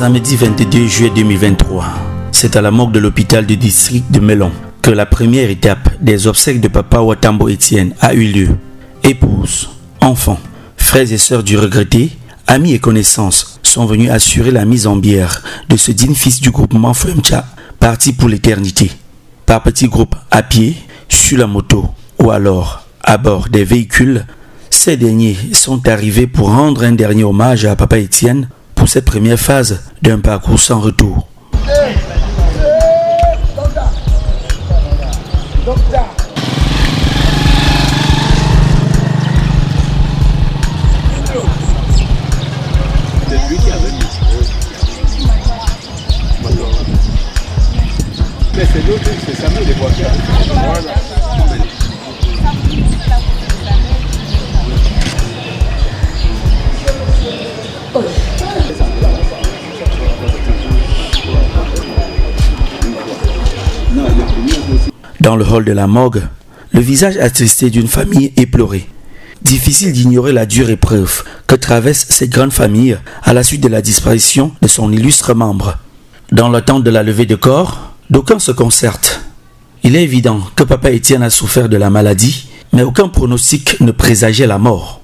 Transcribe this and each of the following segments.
samedi 22 juillet 2023, c'est à la morgue de l'hôpital du district de Melon que la première étape des obsèques de Papa Watambo Etienne a eu lieu. Épouses, enfants, frères et sœurs du regretté, amis et connaissances sont venus assurer la mise en bière de ce digne fils du groupement Fwemcha, parti pour l'éternité. Par petits groupes à pied, sur la moto ou alors à bord des véhicules, ces derniers sont arrivés pour rendre un dernier hommage à Papa Etienne pour cette première phase d'un parcours sans retour. Dans le hall de la morgue, le visage attristé d'une famille éplorée. Difficile d'ignorer la dure épreuve que traverse cette grande famille à la suite de la disparition de son illustre membre. Dans l'attente de la levée de corps, d'aucuns se concertent. Il est évident que Papa Etienne a souffert de la maladie, mais aucun pronostic ne présageait la mort.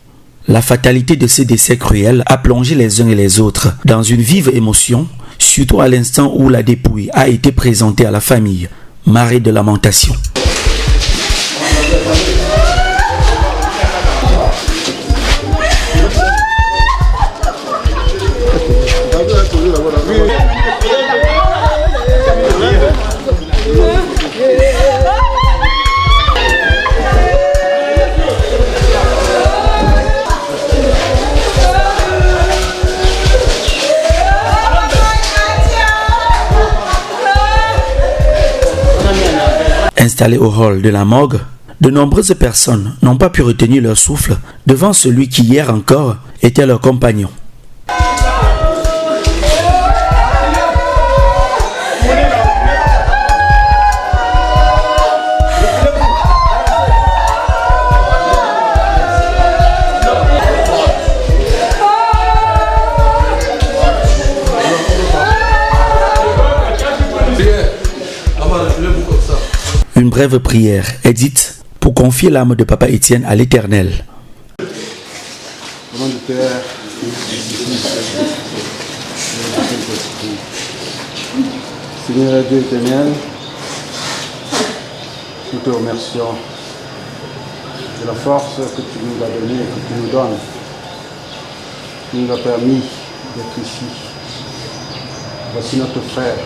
La fatalité de ces décès cruels a plongé les uns et les autres dans une vive émotion, surtout à l'instant où la dépouille a été présentée à la famille. Marée de lamentation. Installés au hall de la morgue, de nombreuses personnes n'ont pas pu retenir leur souffle devant celui qui hier encore était leur compagnon. Une brève prière est dite pour confier l'âme de Papa Etienne à l'Éternel. Au nom du Père, Seigneur et Dieu éternel, nous te remercions de la force que tu nous as donnée et que tu nous donnes. Tu nous as permis d'être ici. Voici notre frère,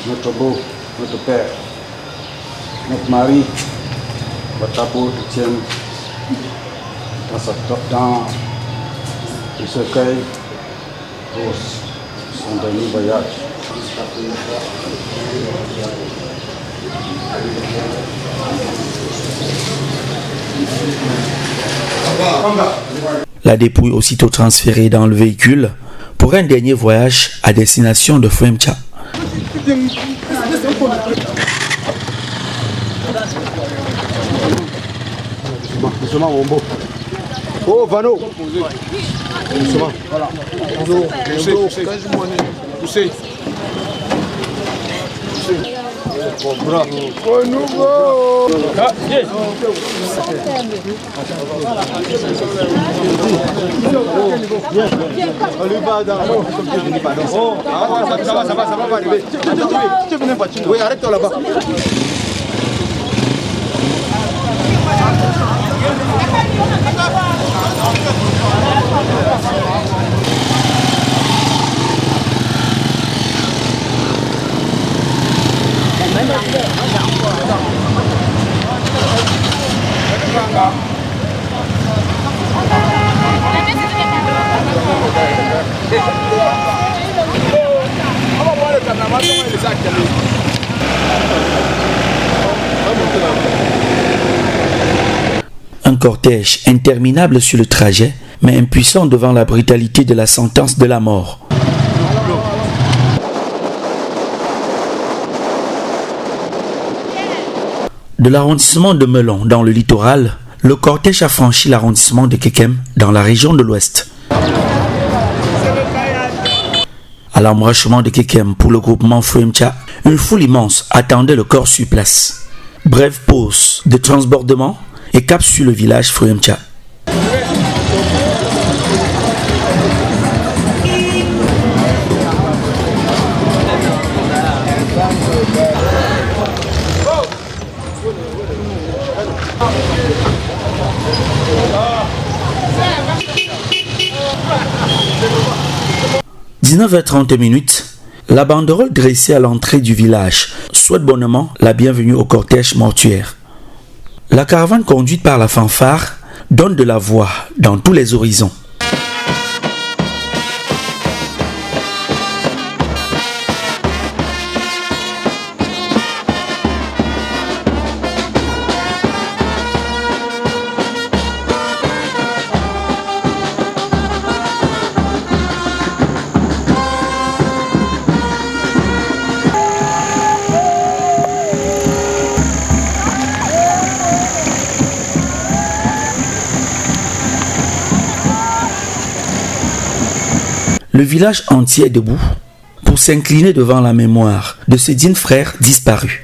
notre beau, notre père, notre mari, Watambo Etienne, dans le cercueil pour son dernier voyage. La dépouille aussitôt transférée dans le véhicule pour un dernier voyage à destination de Fwemcha. Doucement, Wombo. Oh, Vano. Doucement. Voilà. Poussez. Renouveau. Ah, yes. Ça va arriver. Oui, arrête-toi là-bas. Un cortège interminable sur le trajet, mais impuissant devant la brutalité de la sentence de la mort. De l'arrondissement de Melon dans le littoral, le cortège a franchi l'arrondissement de Kekem dans la région de l'Ouest. À l'embranchement de Kekem pour le groupement Frimcha, une foule immense attendait le corps sur place. Brève pause de transbordement et cap sur le village Frimcha. « 19h30, la banderole dressée à l'entrée du village souhaite bonnement la bienvenue au cortège mortuaire. La caravane conduite par la fanfare donne de la voix dans tous les horizons. Le village entier est debout pour s'incliner devant la mémoire de ce digne frère disparu.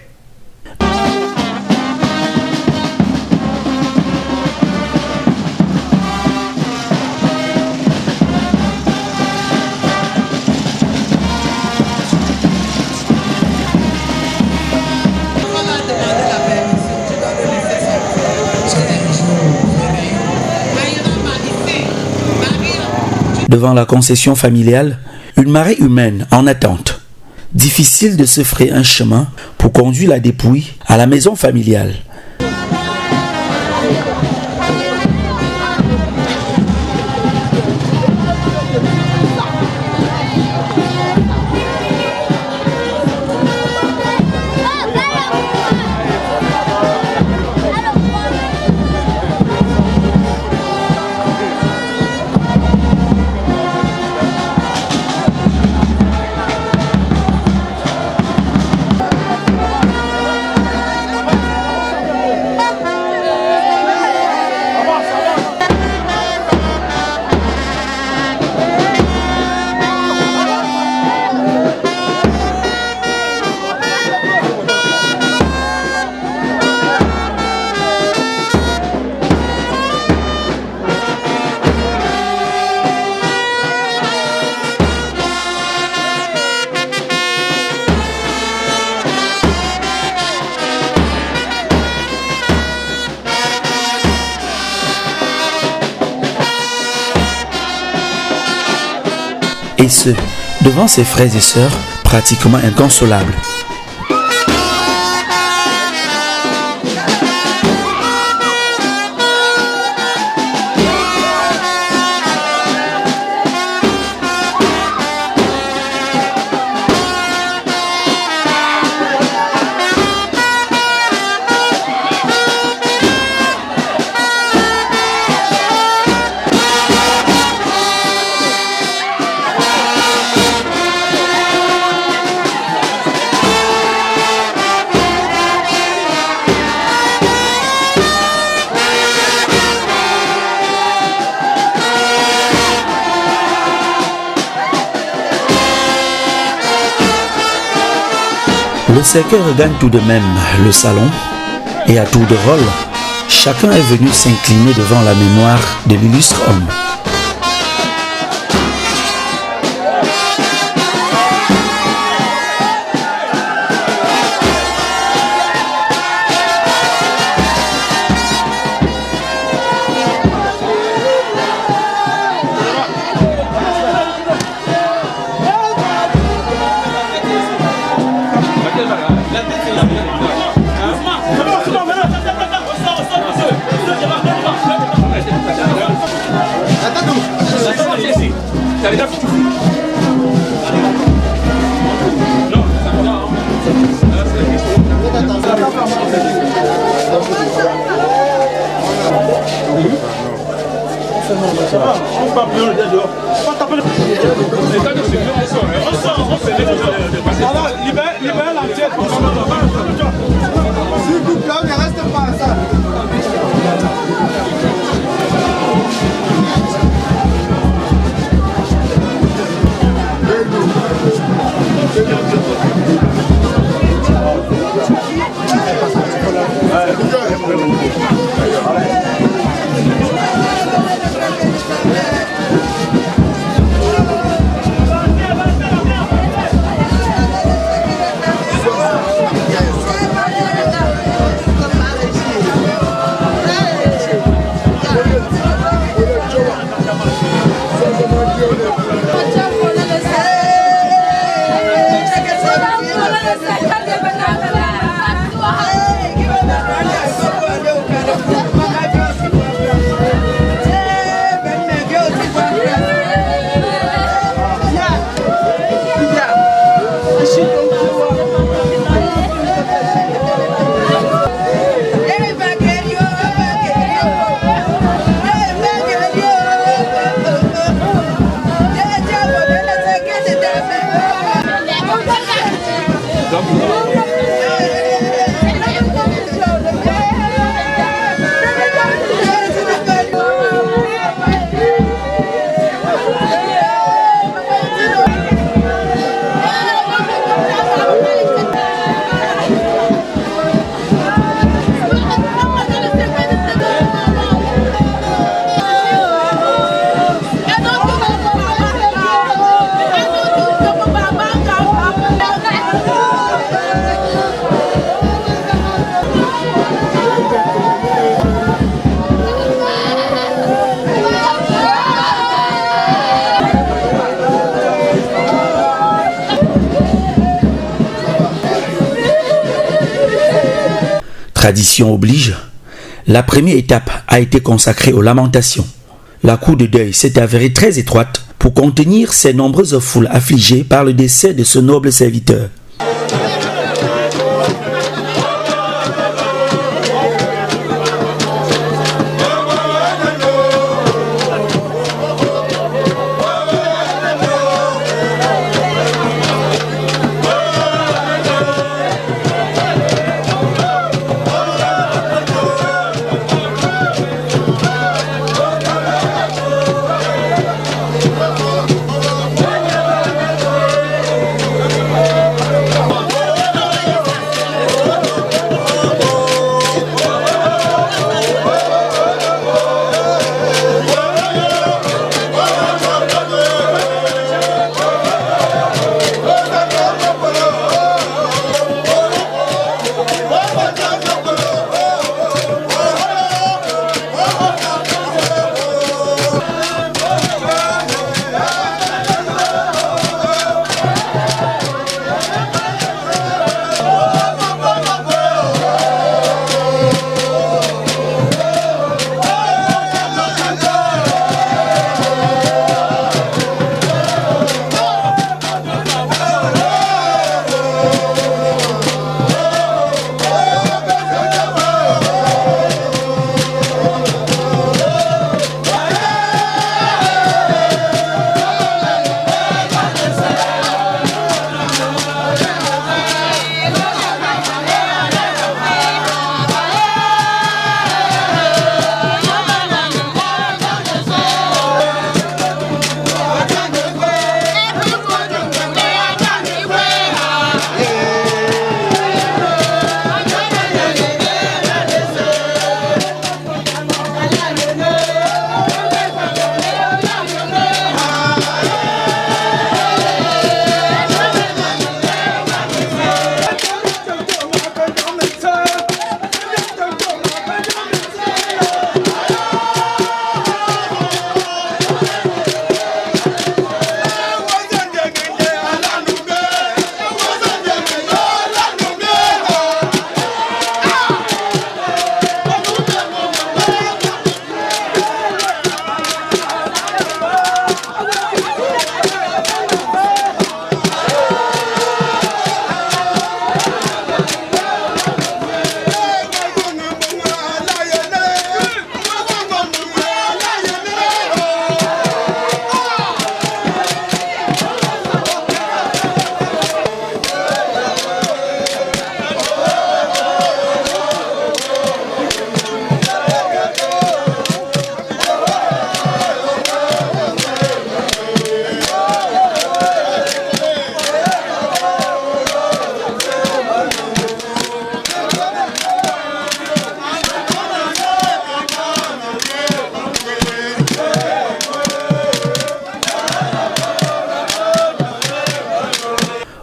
Devant la concession familiale, une marée humaine en attente. Difficile de se frayer un chemin pour conduire la dépouille à la maison familiale. Et ce, devant ses frères et sœurs pratiquement inconsolables. Le cercueil regagne tout de même le salon et à tour de rôle, chacun est venu s'incliner devant la mémoire de l'illustre homme. Libère la tête. S'il vous plaît, ne reste pas à ça. Tradition oblige, la première étape a été consacrée aux lamentations. La cour de deuil s'est avérée très étroite pour contenir ces nombreuses foules affligées par le décès de ce noble serviteur.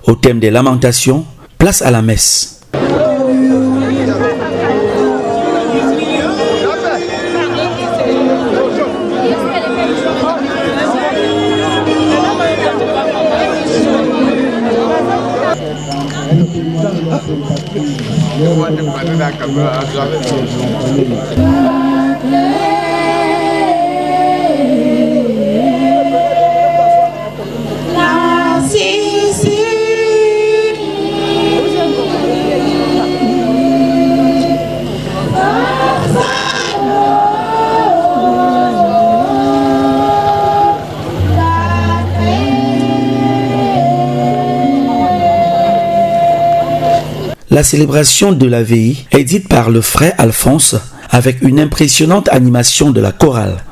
Au thème des lamentations, place à la messe. La célébration de la veillée est dite par le frère Alphonse avec une impressionnante animation de la chorale.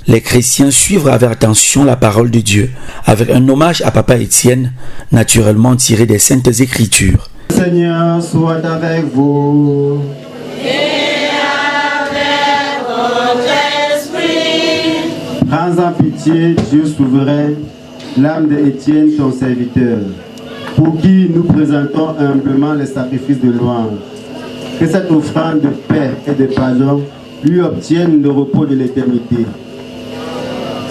les chrétiens suivent avec attention la parole de Dieu, avec un hommage à Papa Étienne, naturellement tiré des Saintes Écritures. Seigneur soit avec vous. Et avec votre esprit. Prends en pitié, Dieu souverain, l'âme d'Étienne, ton serviteur, pour qui nous présentons humblement les sacrifices de louange. Que cette offrande de paix et de pardon lui obtienne le repos de l'éternité.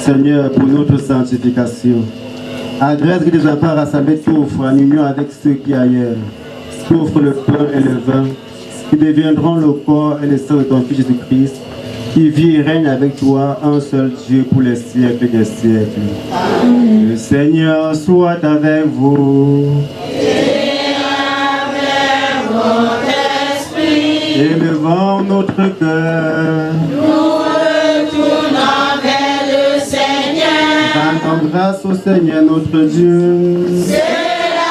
Seigneur, pour notre sanctification, adresse que tes enfants rassemblés t'offrent en union avec ceux qui ailleurs t'offrent le pain et le vin, qui deviendront le corps et le sang de ton Fils Jésus-Christ, qui vit et règne avec toi, un seul Dieu pour les siècles des siècles. Amen. Le Seigneur soit avec vous. Et avec votre esprit. Élevons notre cœur. Nous retournons vers le Seigneur. Rendons grâce au Seigneur notre Dieu. Cela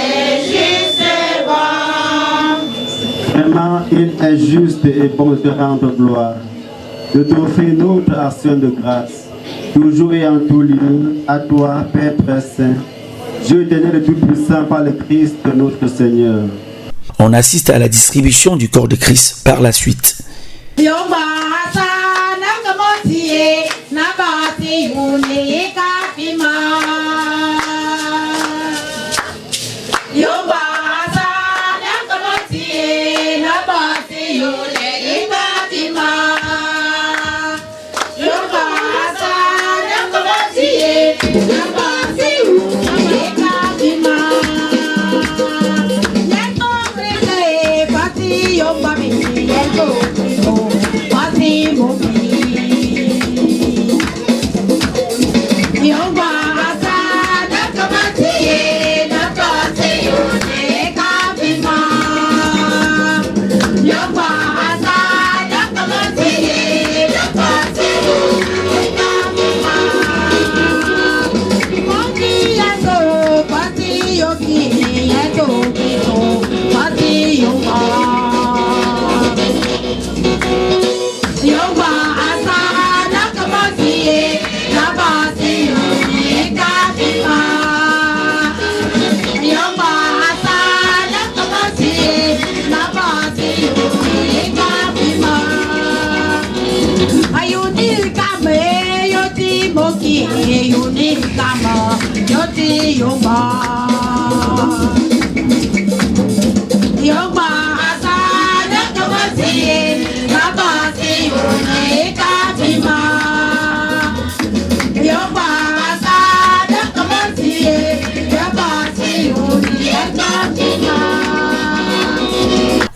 est juste et bon. Vraiment, il est juste et bon de te rendre gloire, de t'offrir notre action de grâce, toujours et en tout lieu, à toi, Père très saint, Dieu éternel et tout-puissant par le Christ notre Seigneur. On assiste à la distribution du corps de Christ par la suite.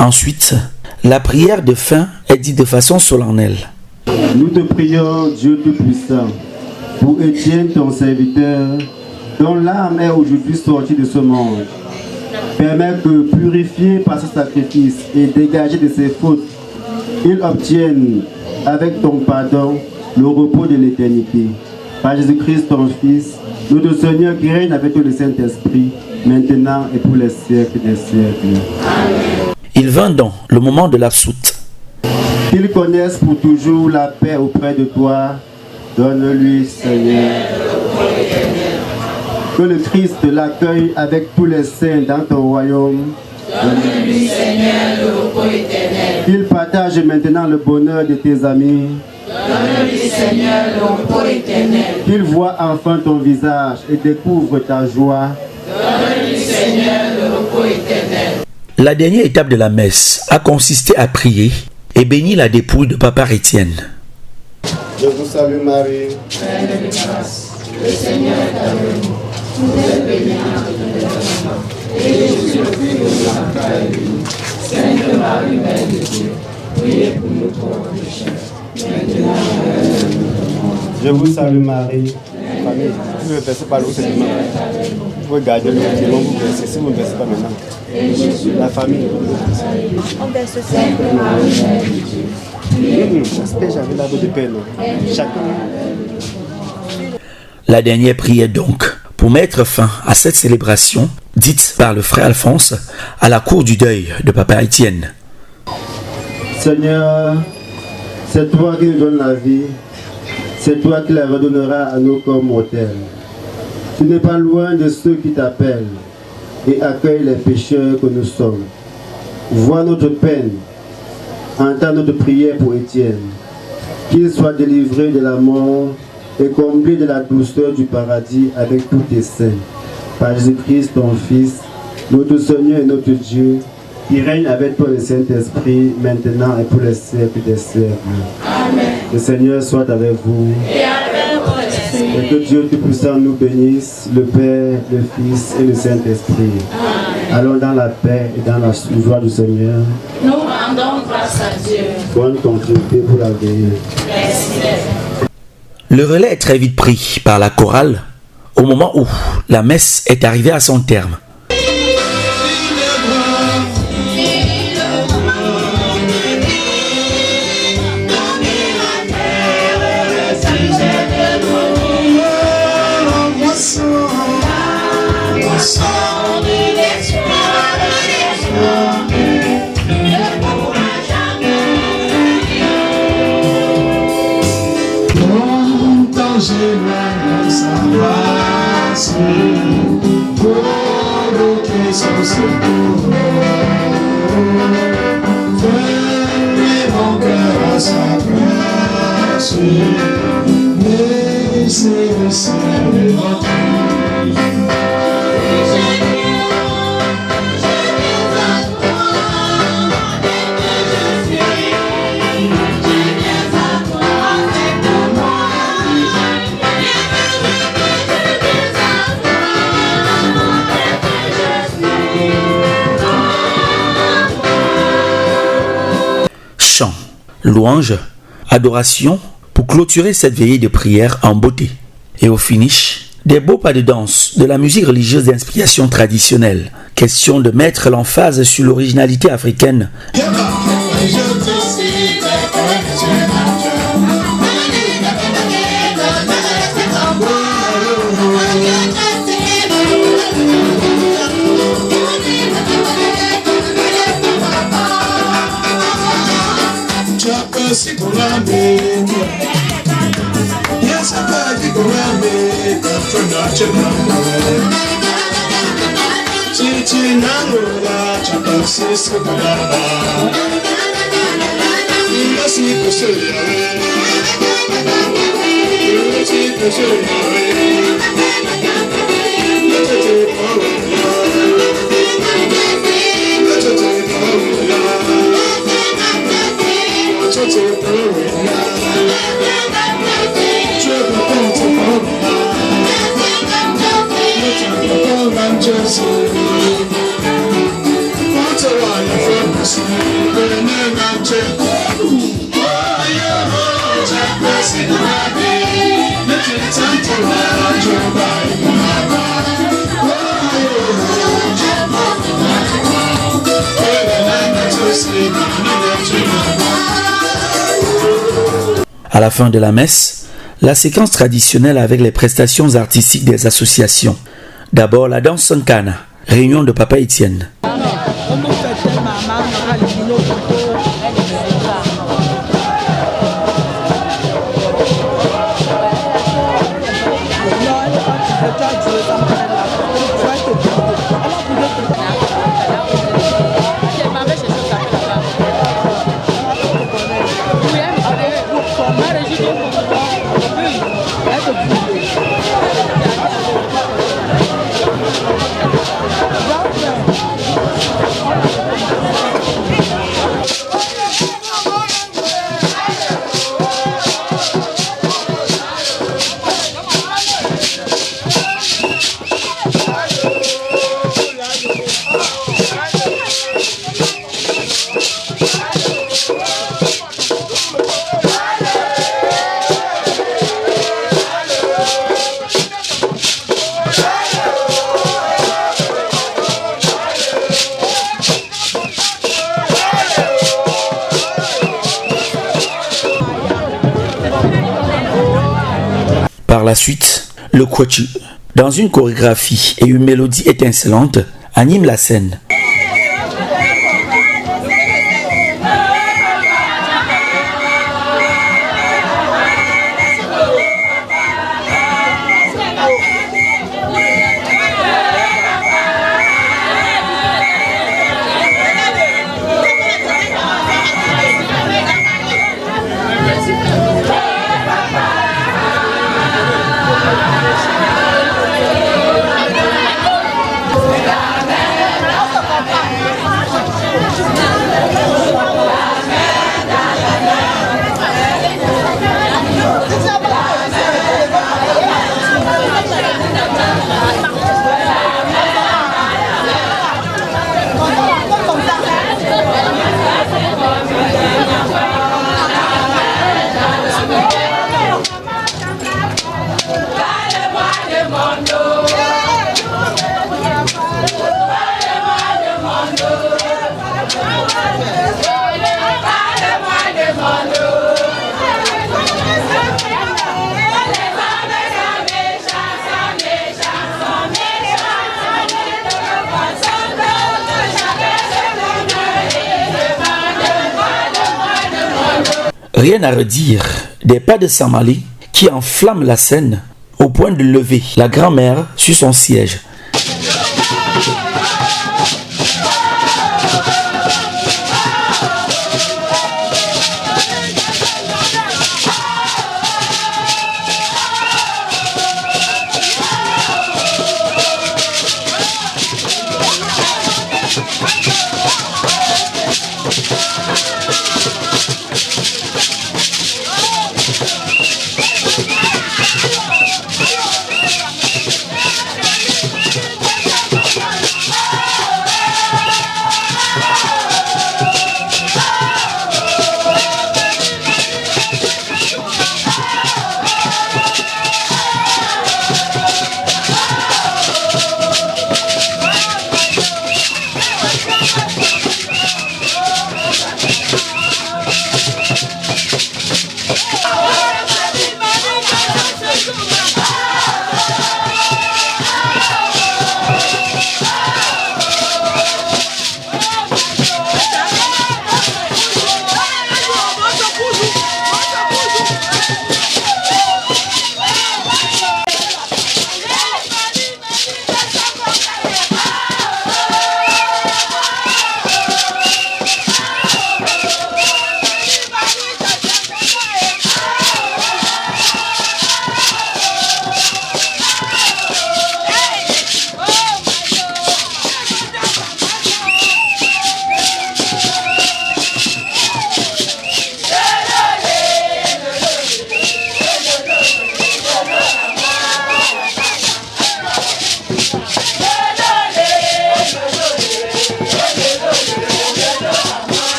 Ensuite, la prière de fin est dite de façon solennelle. Nous te prions, Dieu Tout-Puissant, pour Étienne, ton serviteur, dont l'âme est aujourd'hui sortie de ce monde. Permets que, purifié par ce sacrifice et dégagé de ses fautes, il obtienne, avec ton pardon, le repos de l'éternité. Par Jésus-Christ, ton Fils, notre Seigneur qui règne avec toi le Saint-Esprit, maintenant et pour les siècles des siècles. Amen. Il vint donc le moment de l'absoute. Qu'il connaisse pour toujours la paix auprès de toi. Donne-lui, Seigneur. Que le Christ l'accueille avec tous les saints dans ton royaume. Donne-lui, Seigneur, le repos éternel. Qu'il partage maintenant le bonheur de tes amis. Donne-lui, Seigneur, le repos éternel. Qu'il voit enfin ton visage et découvre ta joie. Donne-lui, Seigneur, le repos éternel. La dernière étape de la messe a consisté à prier et bénir la dépouille de Papa Étienne. Je vous salue Marie. Pleine de grâce, le Seigneur est avec vous. Vous êtes bénie entre toutes les femmes, et Jésus, le fruit de vos entrailles, est béni. Sainte Marie, Mère de Dieu, priez pour nous pauvres pécheurs, maintenant et à l'heure de notre mort. Je vous salue Marie. Famille, vous ne versez pas l'eau, c'est demain. Vous regardez l'eau, vous versez. Si vous ne versez pas maintenant, la famille, On verse ça. Sainte Marie, Mère de Dieu, j'espère que j'avais la boue de paix, non? Chacun. La dernière prière donc, pour mettre fin à cette célébration, dite par le frère Alphonse, à la cour du deuil de Papa Étienne. Seigneur, c'est toi qui nous donnes la vie. c'est toi qui la redonneras à nos corps mortels. Tu n'es pas loin de ceux qui t'appellent et accueille les pécheurs que nous sommes. Vois notre peine, entends notre prière pour Étienne, qu'il soit délivré de la mort et comblé de la douceur du paradis avec tous tes saints. Par Jésus-Christ, ton Fils, notre Seigneur et notre Dieu, qui règne avec toi le Saint-Esprit, maintenant et pour les siècles des siècles. Amen. Le Seigneur soit avec vous. Et avec votre esprit. Et que Dieu Tout-Puissant nous bénisse, le Père, le Fils et le Saint-Esprit. Allons dans la paix et dans la joie du Seigneur. Nous rendons grâce à Dieu. Bonne continuité pour la veille. Merci. Le relais est très vite pris par la chorale au moment où la messe est arrivée à son terme. Chant, louange, adoration pour clôturer cette veillée de prière en beauté. Et au finish, des beaux pas de danse, de la musique religieuse d'inspiration traditionnelle. Question de mettre l'emphase sur l'originalité africaine. À la fin de la messe, la séquence traditionnelle avec les prestations artistiques des associations. D'abord la danse Sankana, réunion de Papa Étienne. Par la suite, le Kwachu, dans une chorégraphie et une mélodie étincelante, anime la scène. Rien à redire des pas de Samali qui enflamment la scène au point de lever la grand-mère sur son siège.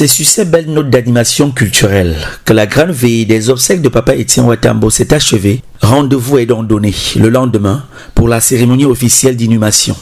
C'est sur ces belles notes d'animation culturelle que la grande veillée des obsèques de Papa Etienne Watambo s'est achevée. Rendez-vous est donc donné le lendemain pour la cérémonie officielle d'inhumation.